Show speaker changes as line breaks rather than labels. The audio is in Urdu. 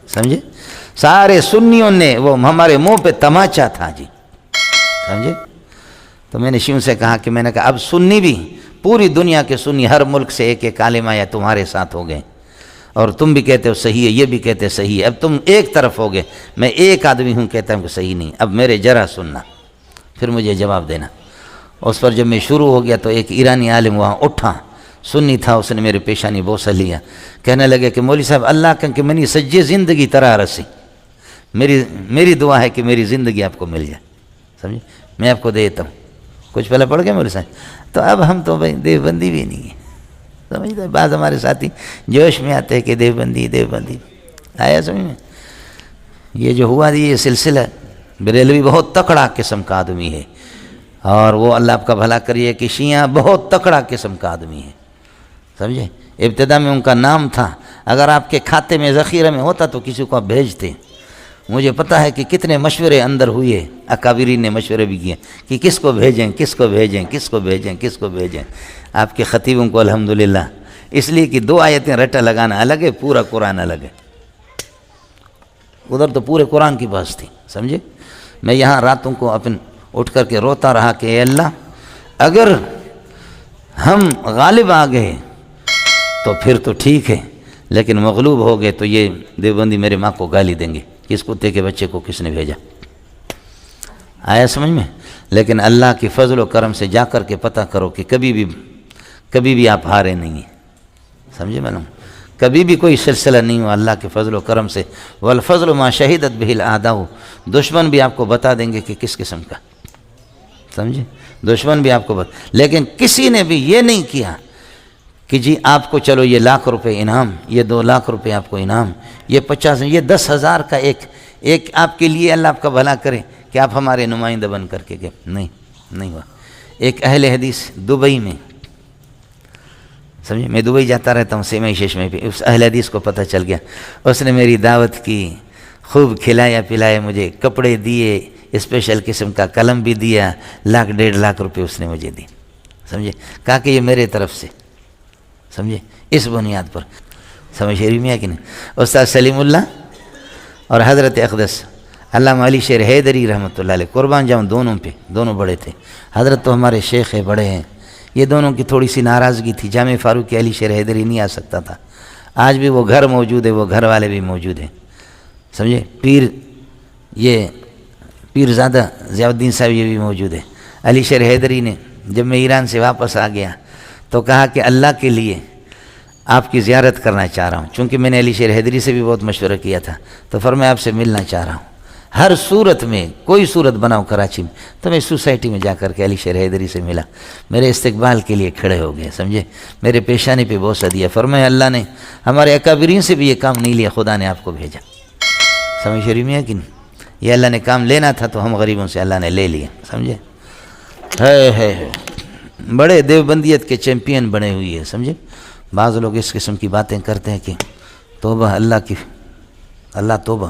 سمجھے؟ سارے سنیوں نے وہ ہمارے منہ پہ تماچا تھا جی، سمجھے؟ تو میں نے شیوں سے کہا کہ میں نے کہا اب سنی بھی، پوری دنیا کے سنی ہر ملک سے ایک ایک عالم آیا تمہارے ساتھ ہو گئے، اور تم بھی کہتے ہو صحیح ہے، یہ بھی کہتے صحیح ہے، اب تم ایک طرف ہو گئے، میں ایک آدمی ہوں کہتا ہوں کہ صحیح نہیں، اب میرے ذرا سننا، پھر مجھے جواب دینا۔ اس پر جب میں شروع ہو گیا تو ایک ایرانی عالم وہاں اٹھا، سنی تھا، اس نے میرے پیشانی بوسہ لیا، کہنے لگے کہ مولوی صاحب اللہ کہ منی سجے زندگی طرح رسی، میری دعا ہے کہ میری زندگی آپ کو مل جائے، سمجھے؟ میں آپ کو دیتا ہوں۔ کچھ پہلے پڑھ گئے مولوی صاحب؟ تو اب ہم تو بھائی دیوبندی بھی نہیں ہیں، سمجھتے؟ بعض ہمارے ساتھی جوش میں آتے ہیں کہ دیوبندی آیا سمجھ میں؟ یہ جو ہوا یہ سلسلہ، بریلوی بہت تکڑا قسم کا آدمی ہے، اور وہ اللہ آپ کا بھلا کریے کہ شیعہ بہت تکڑا قسم کا آدمی ہے، سمجھے؟ ابتدا میں ان کا نام تھا، اگر آپ کے کھاتے میں ذخیرہ میں ہوتا تو کسی کو آپ بھیجتے۔ مجھے پتا ہے کہ کتنے مشورے اندر ہوئے، اکابرین نے مشورے بھی کیے کہ کس کو بھیجیں کس کو بھیجیں کس کو بھیجیں کس کو بھیجیں۔ آپ کے خطیبوں کو الحمدللہ، اس لیے کہ 2 آیتیں رٹا لگانا الگ ہے، پورا قرآن الگ ہے، ادھر تو پورے قرآن کی بحث تھی، سمجھے؟ میں یہاں راتوں کو اٹھ کر کے روتا رہا کہ اے اللہ اگر ہم غالب آ گئے تو پھر تو ٹھیک ہے، لیکن مغلوب ہو گئے تو یہ دیوبندی میرے ماں کو گالی دیں گے، کس کتے کے بچے کو کس نے بھیجا؟ آیا سمجھ میں؟ لیکن اللہ کی فضل و کرم سے جا کر کے پتہ کرو کہ کبھی بھی آپ ہارے نہیں ہیں، سمجھے معلوم؟ کبھی بھی کوئی سلسلہ نہیں ہوا اللہ کے فضل و کرم سے، والفضل ما شہدت بہ الاعداء، دشمن بھی آپ کو بتا دیں گے کہ کس قسم کا، سمجھے؟ دشمن بھی آپ کو لیکن کسی نے بھی یہ نہیں کیا کہ جی آپ کو چلو یہ 1,00,000 روپے انعام، یہ 2,00,000 روپے آپ کو انعام، یہ 50، یہ 10,000 کا ایک آپ کے لیے اللہ آپ کا بھلا کرے کہ آپ ہمارے نمائندہ بن کر کے گئے، نہیں ہوا۔ ایک اہل حدیث دبئی میں، سمجھے؟ میں دبئی جاتا رہتا ہوں سیمئی شیشمئی پہ، اس اہل حدیث کو پتہ چل گیا، اس نے میری دعوت کی، خوب کھلایا پلایا، مجھے کپڑے دیے، اسپیشل قسم کا قلم بھی دیا، 1,00,000 1,50,000 روپے اس نے مجھے دی، سمجھے؟ کہا کہ یہ میرے طرف سے، سمجھے؟ اس بنیاد پر، سمجھ شریف میں ہے کہ نہیں؟ استاد سلیم اللہ اور حضرت اقدس علامہ علی شیر حیدری رحمۃ اللہ علیہ، قربان جاؤں دونوں پہ، دونوں بڑے تھے، حضرت تو ہمارے شیخ ہیں، بڑے ہیں، یہ دونوں کی تھوڑی سی ناراضگی تھی، جامع فاروق علی شیر حیدری نہیں آ سکتا تھا، آج بھی وہ گھر موجود ہے، وہ گھر والے بھی موجود ہیں، سمجھے؟ پیرزادہ ضیاء الدین صاحب یہ بھی موجود ہے۔ علی شیر حیدری نے جب میں ایران سے واپس آ گیا تو کہا کہ اللہ کے لیے آپ کی زیارت کرنا چاہ رہا ہوں، چونکہ میں نے علی شیر حیدری سے بھی بہت مشورہ کیا تھا، تو فرمایا آپ سے ملنا چاہ رہا ہوں، ہر صورت میں کوئی صورت بناؤ کراچی میں، تو میں سوسائٹی میں جا کر کے علی شیر حیدری سے ملا، میرے استقبال کے لیے کھڑے ہو گئے، سمجھے؟ میرے پیشانی پہ بوسہ دیا، فرمایا اللہ نے ہمارے اکابرین سے بھی یہ کام نہیں لیا، خدا نے آپ کو بھیجا، سمجھ شریف میں ہے کہ نہیں؟ یہ اللہ نے کام لینا تھا تو ہم غریبوں سے اللہ نے لے لیا، سمجھے؟ ہے بڑے دیوبندیت کے چیمپئن بنے ہوئی ہے، سمجھے؟ بعض لوگ اس قسم کی باتیں کرتے ہیں کہ توبہ اللہ توبہ